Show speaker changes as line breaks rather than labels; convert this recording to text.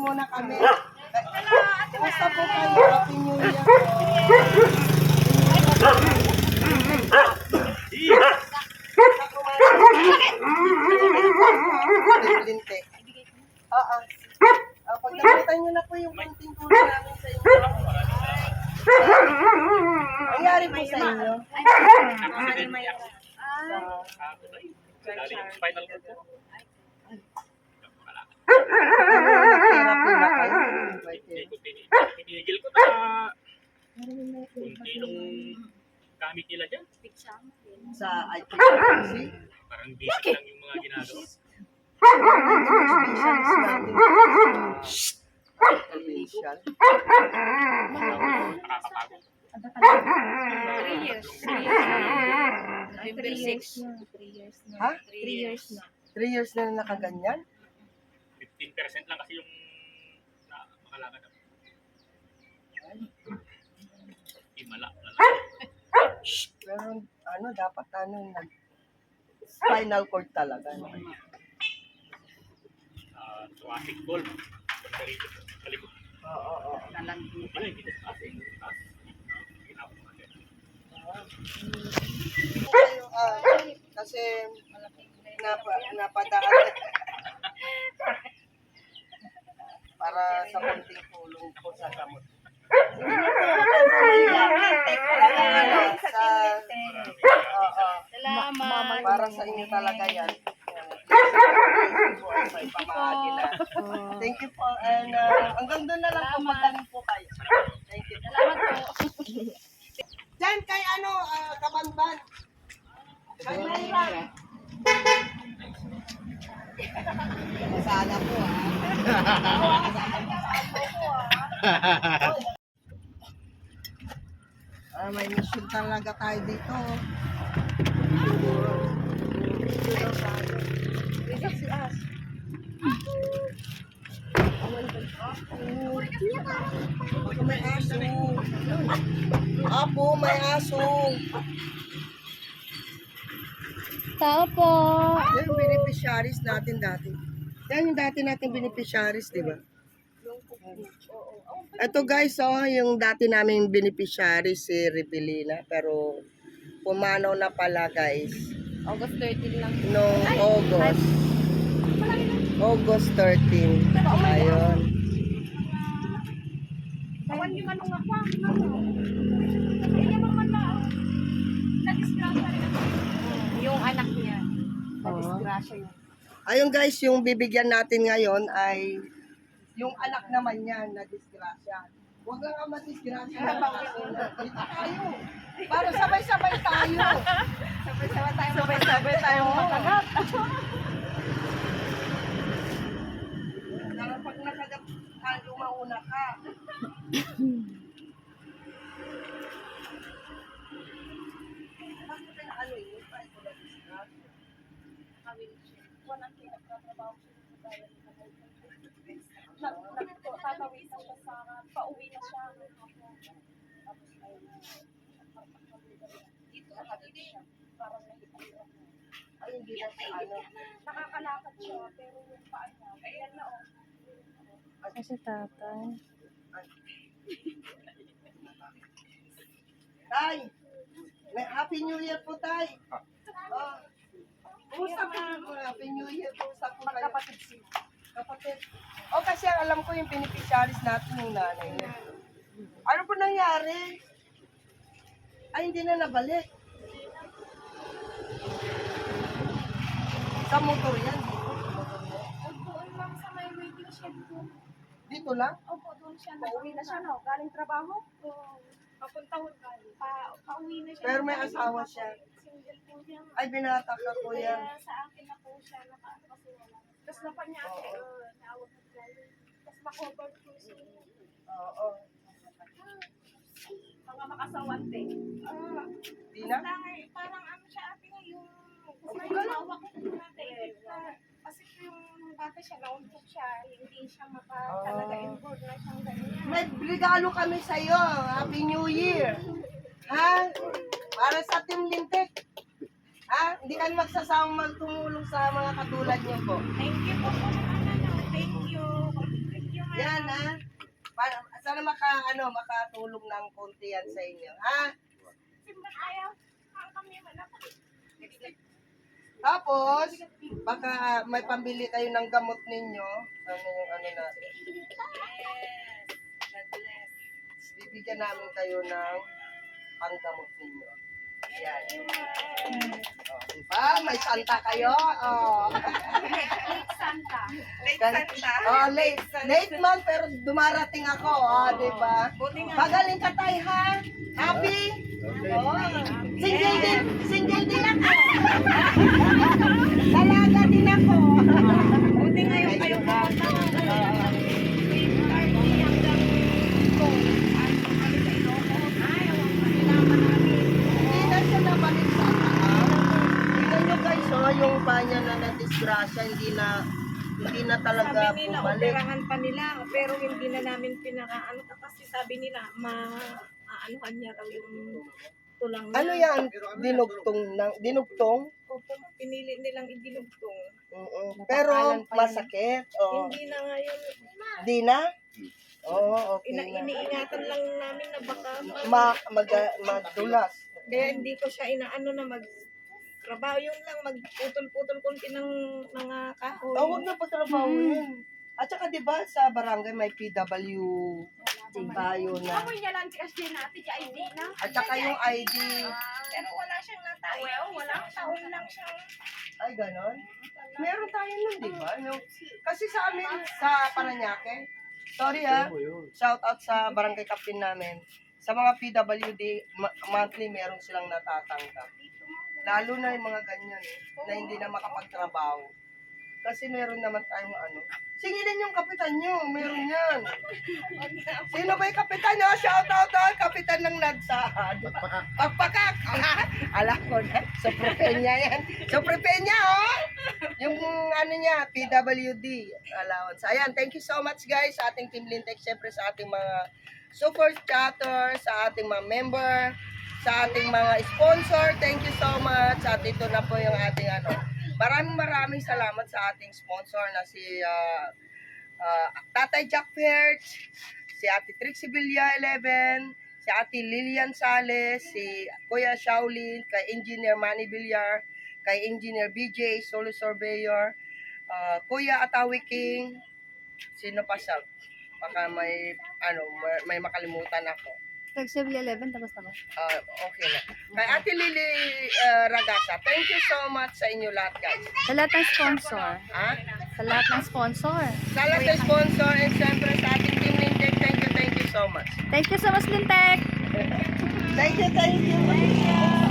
muna kami. Basta po kayo, Happy New Year po. Linte. Oo. Pag nakita nyo na po yung konting tulong namin sa inyo. Nangyari po sa inyo.
Final ko po.
Nag-therapy na kayo.
Pinigil ko na kunti nung gamit nila dyan.
Sa ITC.
Parang basic lang yung mga ginagawa.
Special.
Nakakapagod.
3 years. 3 years. 3 years na.
Ha?
3 years na.
3 years na nakaganyan?
15% lang kasi yung makalakad ako. Himala.
Pero dapat spinal cord talaga.
Traffic ball. Pagkarito. Kalikot.
Oo.
Ay, dito sa ating taas. Ginapon natin.
Kasi napadaan para sa konting tulong po sa gamot.
Salamat.
Para sa inyo talaga yan. Thank you po. And hanggang doon na lang po. Magaling po kayo. Thank you.
Salamat po.
Diyan kay Kabanban. Kay Mayra. Sana po may mission talaga tayo dito. Si As. May aso. Apo, may aso.
Tao po.
Yan yung beneficiaries natin dati. Yan yung dati natin beneficiaries, di ba? Ito guys, yung dati naming beneficiaries si Rebelina, pero pumanaw na pala guys.
August 13 lang.
Noong August 13. Ayun.
Awan yung manong ako. Hindi naman man na. Nag-disgrasya rin ako. Yung anak niya. Nag-disgrasya yun.
Ayun guys, yung bibigyan natin ngayon ay yung anak naman niya na disgrasya. Huwag nga madisgrasya na dito tayo. Para sabay-sabay tayo. Sabay-sabay tayo makagat. Para pag nakagat tayo, mauna ka. Bakit na ano yun? Tayo ko na disgrasya.
Walang pinagtatrabaho siya sa bayan ng tatawid na siya sa pauwi na siya. Tapos ay dito nakabit siya. Parang nahihirap.
Ay, hindi na siya
Nakakalakad siya pero yung paa niya, kailan na
Kasi tatay.
Tay! May Happy New Year po, Tay! Kumusta po? Happy New Year po. Kumusta po kayo?
Magkapatid sila.
Kapatid. Kasi alam ko yung beneficiaries natin yung nanay niya. Ano po nangyari? Ay, hindi na nabalik. Sa motor yan.
Doon lang sa may waiting shed ko.
Dito lang?
Opo, doon siya. Pauwi na siya, no? Galing trabaho? Papunta ho galing. Pauwi na siya.
Pero may asawa siya.
Single po niya.
Ay, binata ka po yan.
Kaya sa akin na po siya, nakaano kasi wala. Tapos na pa niya ate, naawag na galing. Tapos makover po siya.
Oo.
Mga makasawante.
Di na?
Parang ano siya ate yung kasi yung hawak ko natin. Kasi yung bata siya, nauntog siya, hindi siya talaga involved na siyang ganyan.
May regalo kami sa'yo. Happy New Year. Ha? Para sa Team Lintek. Ha? Hindi ka magsasawang magtumulong sa mga katulad niyo po.
Thank you po po. Thank you. Thank you,
para makatulong ng konti yan sa inyo, ha?
Simba tayo. Ang kami wala pa.
Tapos, baka may pambili kayo ng gamot ninyo. Ano yung ano natin?
Yes. God bless.
Bibigyan namin kayo ng panggamot ninyo. Yan. Oh, diba? May Santa kayo. Oh.
Late Santa.
Late month pero dumarating ako. Oh, diba? Magaling ka tayo, ha? Happy? Oh. Single din ako. Dalaga din ako.
Buti ngayon kayo po.
Hindi na siya nabalik sa taas. Tingnan nyo guys, oh, yung panya na nadisgrasya, hindi na talaga
Sabi nila,
bumalik.
operahan pa nila, pero hindi na namin pinakaano kasi sabi nila, maanuhan niya raw yung tulang niya.
Ano yan? Dinugtong?
Opo, pinili nilang idinugtong.
Oo. Pero masakit. Oh.
Hindi na ngayon,
Di na? Oo, okay na.
iniingatan lang namin na baka
Magdulas.
kaya hindi ko siya inaano na trabaho yung lang magputol-putol konti ng mga kahoy.
Huwag na patrabaho yun. At saka diba sa barangay may PW tayo na.
Amoy niya lang kasi natin yung ID na.
At saka yung ID.
Pero wala siyang natayo. Walang taon lang siya.
Ay, ganon. Meron tayo nun, di ba? Kasi sa amin, sa Paranaque, sorry ha, shout out sa barangay captain namin. Sa mga PWD, monthly meron silang natatanggap. Lalo na yung mga ganyan, na hindi na makapagtrabaho. Kasi meron naman tayong ano. Singilin yung kapitan nyo, meron yan. Sino ba yung kapitan nyo? Shout out ha, kapitan ng Nadsaan. Pagpakak. Alam ko na, Soprepenya yan. Soprepenya, oh! Yung ano niya, PWD allowance. Ayan, thank you so much guys sa ating Team Lintex, syempre sa ating mga super chatter, sa ating mga member, sa ating mga sponsor. Thank you so much. At ito na po yung ating ano. Maraming salamat sa ating sponsor na si Tatay Jack Perch, si Ate Trixie Villa 11, si Ate Lilian Sales, si Kuya Shaolin, kay Engineer Manny Villar, kay Engineer BJ, Solo Surveyor, Kuya Atawi King, sino pa siya? Baka may makalimutan ako.
Flexible 11, tapos na ba?
Okay na. Kay Ate Lily Ragasa, thank you so much sa inyo lahat guys.
Sa lahat ng sponsor.
Ha?
Sa lahat ng sponsor.
Sa lahat ng sponsor and syempre sa ating Team Lintex, thank you so much.
Thank you so much, Lintek!
Thank you.